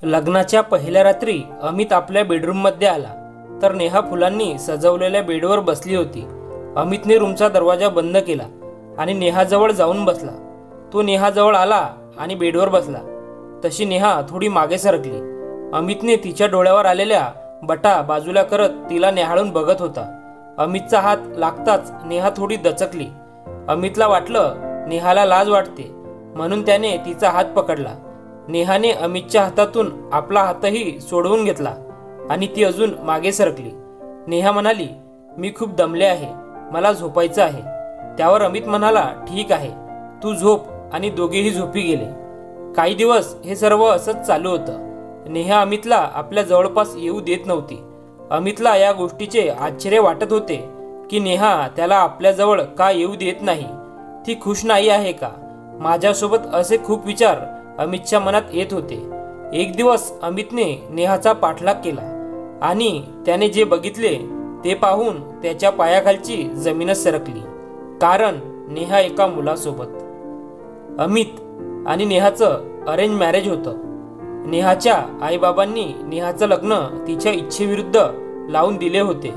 लग्नाच्या पहिल्या रात्री अमित आपल्या बेडरूममध्ये आला तर नेहा फुलांनी सजवलेल्या बेडवर बसली होती। अमितने रूमचा दरवाजा बंद केला आणि नेहाजवळ जाऊन बसला। तो नेहाजवळ आला आणि बेडवर बसला तशी नेहा थोडी मागे सरकली। अमितने तिच्या डोळ्यावर आलेल्या बटा बाजूला करत तिला निहाळून बघत होता। अमितचा हात लागताच नेहा थोडी दचकली। अमितला वाटलं नेहाला लाज वाटते म्हणून त्याने तिचा हात पकडला। नेहाने अमितच्या हातातून आपला हातही सोडवून घेतला आणि ती अजून मागे सरकली। नेहा म्हणाली, मी खूप दमले आहे, मला झोपायचं आहे। त्यावर अमित म्हणाला, ठीक आहे, तू झोप, आणि दोघेही झोपी गेले। काही दिवस हे सर्व असंच चालू होतं। नेहा अमितला आपल्या जवळपास येऊ देत नव्हती। अमितला या गोष्टीचे आश्चर्य वाटत होते की नेहा त्याला आपल्या जवळ का येऊ देत नाही। ती खुश नाही आहे का? माझ्यासोबत असे खूप विचार अमितच्या मनात येत होते। एक दिवस अमितने नेहाचा पाठलाग केला आणि त्याने जे बघितले ते पाहून त्याच्या पायाखालची जमीनच सरकली, कारण नेहा एका मुलासोबत। अमित आणि नेहाचं अरेंज मॅरेज होतं। नेहाच्या आईबाबांनी नेहाचं लग्न तिच्या इच्छेविरुद्ध लावून दिले होते,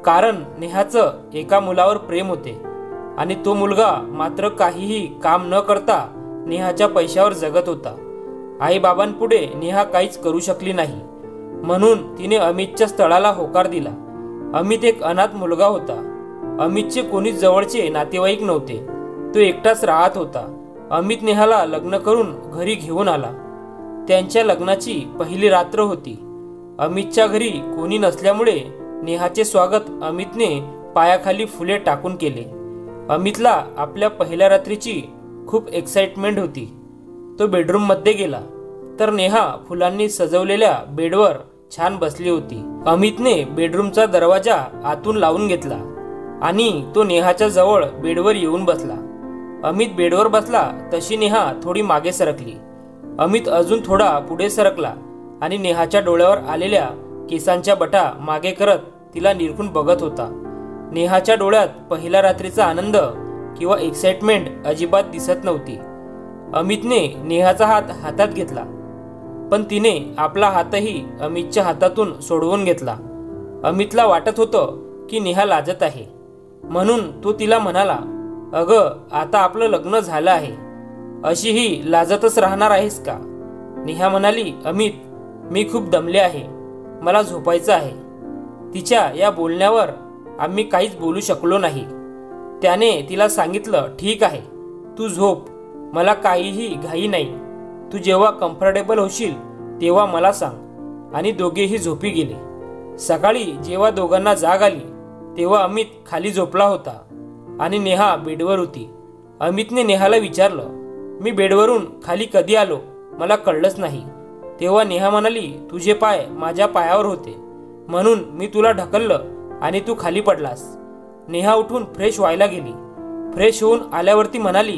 कारण नेहाचं एका मुलावर प्रेम होते आणि तो मुलगा मात्र काहीही काम न करता नेहाच्या पैशावर जगत होता। आईबाबांपुढे नेहा काहीच करू शकली नाही, म्हणून तिने अमितच्या स्थळाला होकार दिला। अमित एक अनाथ मुलगा होता। अमितचे कोणीच जवळचे नातेवाईक नव्हते, तो एकटाच राहत होता। अमित नेहाला लग्न करून घरी घेऊन आला। त्यांच्या लग्नाची पहिली रात्र होती। अमितच्या घरी कोणी नसल्यामुळे नेहाचे स्वागत अमितने पायाखाली फुले टाकून केले। अमितला आपल्या पहिल्या रात्रीची खूप एक्साइटमेंट होती। तो बेडरूम मध्ये गेला तर नेहा फुलांनी सजवलेल्या बेडवर छान बसली होती। अमितने बेडरूमचा दरवाजा आतून लावून घेतला आणि तो नेहाच्या जवळ बेडवर येऊन बसला। अमित बेडवर बसला तशी नेहा थोडी मागे सरकली। अमित अजून थोडा पुढे सरकला आणि नेहाच्या डोळ्यावर आलेल्या केसांच्या बटा मागे करत तिला निरखून बघत होता। नेहाच्या डोळ्यात पहिल्या रात्रीचा आनंद किंवा एक्साइटमेंट अजिबात दिसत नव्हती। अमितने नेहाचा हात हातात घेतला, पण तिने आपला हातही अमितच्या हातातून सोडवून घेतला। अमितला वाटत होतं की नेहा लाजत आहे, म्हणून तो तिला म्हणाला, अगं, आता आपलं लग्न झालं आहे, अशीही लाजतच राहणार आहेस का? नेहा म्हणाली, अमित, मी खूप दमले आहे, मला झोपायचं आहे। तिच्या या बोलण्यावर आम्ही काहीच बोलू शकलो नाही। त्याने तिला सांगितलं, ठीक आहे, तू झोप, मला काहीही घाई नाही, तू जेव्हा कम्फर्टेबल होशील तेव्हा मला सांग। आणि दोघेही झोपी गेले। सकाळी जेव्हा दोघांना जाग आली तेव्हा अमित खाली झोपला होता आणि नेहा बेडवर होती। अमितने नेहाला विचारलं, मी बेडवरून खाली कधी आलो, मला कळलंच नाही। तेव्हा नेहा म्हणाली, तुझे पाय माझ्या पायावर होते म्हणून मी तुला ढकललं आणि तू खाली पडलास। नेहा उठून फ्रेश व्हायला गेली। फ्रेश होऊन आल्यावरती म्हणाली,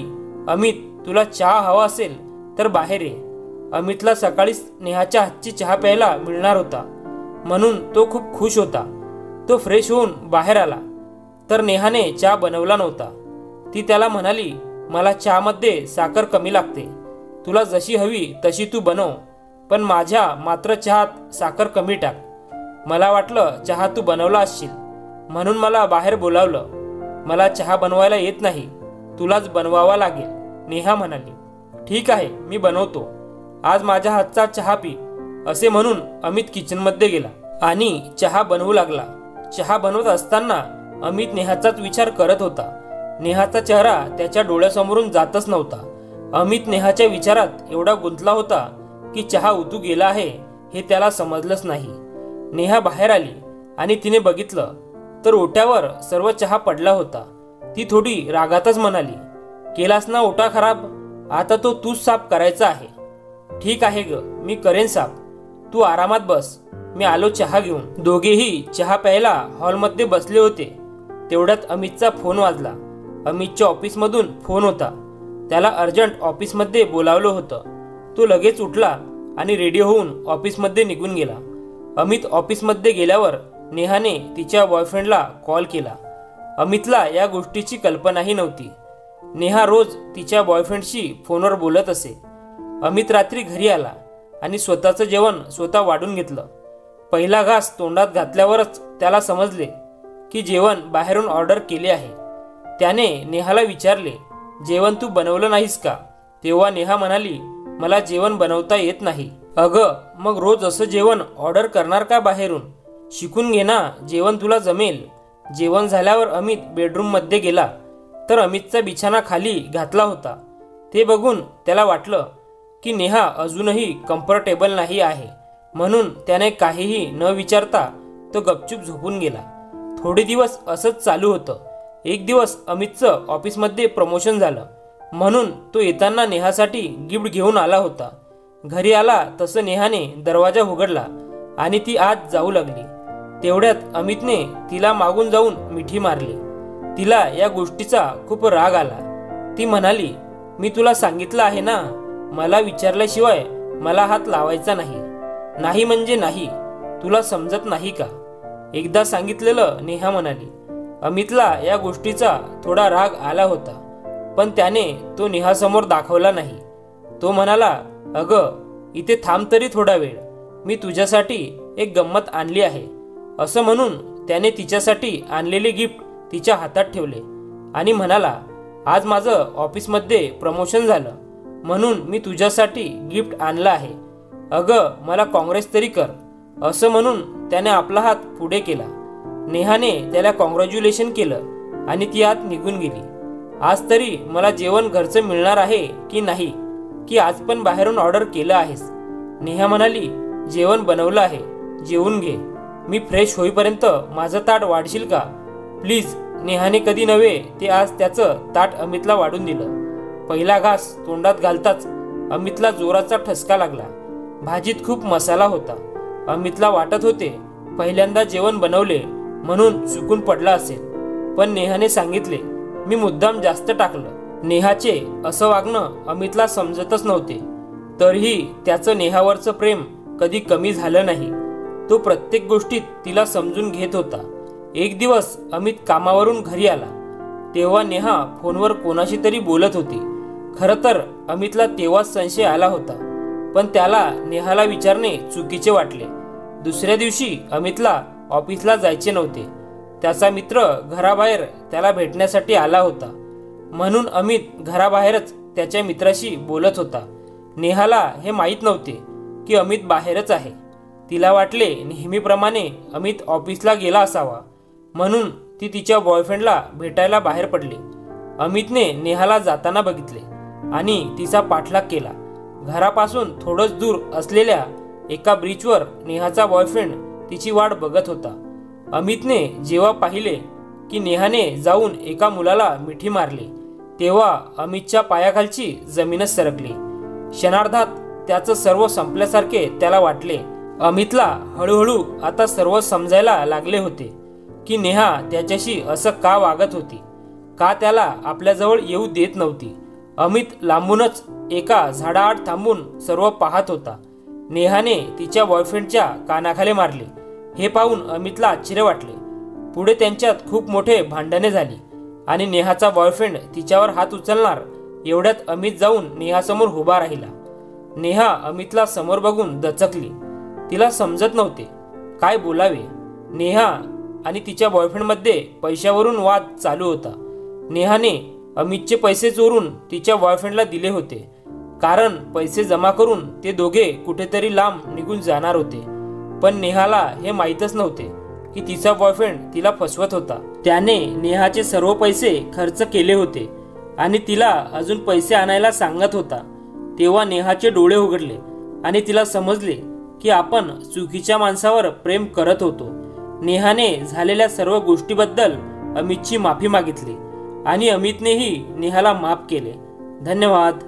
अमित, तुला चहा हवा असेल तर बाहेर ये। अमितला सकाळीच नेहाच्या हातची चहा प्यायला मिळणार होता, म्हणून तो खूप खुश होता। तो फ्रेश होऊन बाहेर आला तर नेहाने चहा बनवला नव्हता। ती त्याला म्हणाली, मला चहामध्ये साखर कमी लागते, तुला जशी हवी तशी तू बनव, पण माझ्या मात्र चहात साखर कमी टाक। मला वाटलं चहा तू बनवला असशील म्हणून मला बाहेर बोलावलं। मला चहा बनवायला येत नाही, तुलाच बनवावा लागेल, नेहा म्हणाली। ठीक आहे, मी बनवतो, आज माझ्या हातचा चहा पी, असे म्हणून अमित किचनमध्ये गेला आणि चहा बनवू लागला। चहा बनवत असताना अमित नेहाचाच विचार करत होता। नेहाचा चेहरा त्याच्या डोळ्यासमोरून जातच नव्हता। अमित नेहाच्या विचारात एवढा गुंतला होता की चहा उतू गेला आहे हे त्याला समजलंच नाही। नेहा बाहेर आली आणि तिने बघितलं तर ओट्यावर सर्व चहा पडला होता। ती थोडी रागातच म्हणाली, केलास ना ओटा खराब, आता तो तूच साफ करायचा आहे। ठीक आहे ग, मी करेन साफ, तू आरामात बस, मी आलो चहा घेऊन। दोघेही चहा प्यायला हॉलमध्ये बसले होते। तेवढ्यात अमितचा फोन वाजला। अमितच्या ऑफिसमधून फोन होता, त्याला अर्जंट ऑफिसमध्ये बोलावलं होतं। तो लगेच उठला आणि रेडी होऊन ऑफिसमध्ये निघून गेला। अमित ऑफिसमध्ये गेल्यावर नेहाने तिच्या बॉयफ्रेंडला कॉल केला। अमितला या गोष्टीची कल्पनाही नव्हती। नेहा रोज तिच्या बॉयफ्रेंडशी फोनवर बोलत असे। अमित रात्री घरी आला आणि स्वतःचं जेवण स्वतः वाढून घेतलं. पहिला घास तोंडात घातल्यावरच त्याला समजले की जेवण बाहेरून ऑर्डर केले आहे. त्याने नेहाला विचारले, जेवण तू बनवलं नाहीस का? तेव्हा नेहा म्हणाली, मला जेवण बनवता येत नाही. अगं, मग रोज असं जेवण ऑर्डर करणार का बाहेरून? शिकून घे ना, जेवण तुला जमेल. जेवण झाल्यावर अमित बेडरूममध्ये गेला तर अमितचा बिछाना खाली घातला होता. ते बघून त्याला वाटलं की नेहा अजूनही कम्फर्टेबल नाही आहे, म्हणून त्याने काहीही न विचारता तो गपचूप झोपून गेला. थोडे दिवस असंच चालू होतं. एक दिवस अमितचं ऑफिसमध्ये प्रमोशन झालं, म्हणून तो येताना नेहासाठी गिफ्ट घेऊन आला होता. घरी आला तसं नेहाने दरवाजा उघडला आणि ती आत जाऊ लागली. तेवढ्यात अमितने तिला मागून जाऊन मिठी मारली. तिला या गोष्टीचा खूप राग आला. ती म्हणाली, मी तुला सांगितलं आहे ना, मला विचारल्याशिवाय मला हात लावायचा नाही. नाही म्हणजे नाही, तुला समजत नाही का? एकदा सांगितलेलं, नेहा म्हणाली. अमितला या गोष्टीचा थोडा राग आला होता, पण त्याने तो नेहासमोर दाखवला नाही. तो म्हणाला, अगं, इथे थांब तरी थोडा वेळ, मी तुझ्यासाठी एक गंमत आणली आहे. असं म्हणून त्याने तिच्यासाठी आणलेले गिफ्ट तिच्या हातात ठेवले आणि म्हणाला, आज माझं ऑफिसमध्ये प्रमोशन झालं, म्हणून मी तुझ्यासाठी गिफ्ट आणलं आहे. अगं, मला काँग्रेस तरी कर. असं म्हणून त्याने आपला हात पुढे केला. नेहाने त्याला कॉंग्रॅच्युलेशन केलं आणि ती आत निघून गेली. आज तरी मला जेवण घरचं मिळणार आहे की नाही, की आज पण बाहेरून ऑर्डर केलं आहेस? नेहा म्हणाली, जेवण बनवलं आहे, जेवून घे. मी फ्रेश होईपर्यंत माझं ताट वाढशील का प्लीज? नेहाने कधी नव्हे ते आज त्याचं ताट अमितला वाढून दिलं. पहिला घास तोंडात घालताच अमितला जोराचा ठसका लागला. भाजीत खूप मसाला होता. अमितला वाटत होते पहिल्यांदा जेवण बनवले म्हणून चुकून पडला असेल, पण नेहाने सांगितले, मी मुद्दाम जास्त टाकलं. नेहाचे असं वागणं अमितला समजतच नव्हते. तरीही त्याचं नेहावरचं प्रेम कधी कमी झालं नाही. तो प्रत्येक गोष्टीत तिला समजून घेत होता. एक दिवस अमित कामावरून घरी आला तेव्हा नेहा फोनवर कोणाशी तरी बोलत होती. खरं तर अमितला तेव्हाच संशय आला होता, पण त्याला नेहाला विचारणे चुकीचे वाटले. दुसऱ्या दिवशी अमितला ऑफिसला जायचे नव्हते. त्याचा मित्र घराबाहेर त्याला भेटण्यासाठी आला होता, म्हणून अमित घराबाहेरच त्याच्या मित्राशी बोलत होता. नेहाला हे माहीत नव्हते की अमित बाहेरच आहे. तिला वाटले नेहमीप्रमाणे अमित ऑफिसला गेला असावा, म्हणून ती तिच्या बॉयफ्रेंडला भेटायला बाहेर पडली. अमितने नेहाला जाताना बघितले आणि तिचा पाठलाग केला. घरापासून थोडंच दूर असलेल्या एका ब्रिजवर नेहाचा बॉयफ्रेंड तिची वाट बघत होता. अमितने जेव्हा पाहिले की नेहाने जाऊन एका मुलाला मिठी मारली, तेव्हा अमितच्या पायाखालची जमीनच सरकली. क्षणार्धात त्याचं सर्व संपल्यासारखे त्याला वाटले. अमितला हळूहळू आता सर्व समजायला लागले होते की नेहा त्याच्याशी असं का वागत होती, का त्याला आपल्याजवळ येऊ देत नव्हती. अमित लांबूनच एका झाडाआड थांबून सर्व पाहत होता. नेहाने तिच्या बॉयफ्रेंडच्या कानाखाली मारले. हे पाहून अमितला आश्चर्य वाटले. पुढे त्यांच्यात खूप मोठे भांडणे झाली आणि नेहाचा बॉयफ्रेंड तिच्यावर हात उचलणार एवढ्यात अमित जाऊन नेहासमोर उभा राहिला. नेहा अमितला समोर बघून दचकली. तिला समजत नव्हते काय बोलावे. नेहा आणि तिच्या बॉयफ्रेंडमध्ये पैशावरून वाद चालू होता. नेहाने अमितचे पैसे चोरून तिच्या बॉयफ्रेंडला दिले होते, कारण पैसे जमा करून ते दोघे कुठेतरी लांब निघून जाणार होते. पण नेहाला हे माहीतच नव्हते की तिचा बॉयफ्रेंड तिला फसवत होता. त्याने नेहाचे सर्व पैसे खर्च केले होते आणि तिला अजून पैसे आणायला सांगत होता. तेव्हा नेहाचे डोळे उघडले आणि तिला समजले की आपण चुकीच्या माणसावर प्रेम करत होतो. नेहाने झालेल्या सर्व गोष्टीबद्दल अमितची माफी मागितली आणि अमितनेही नेहाला माफ केले. धन्यवाद.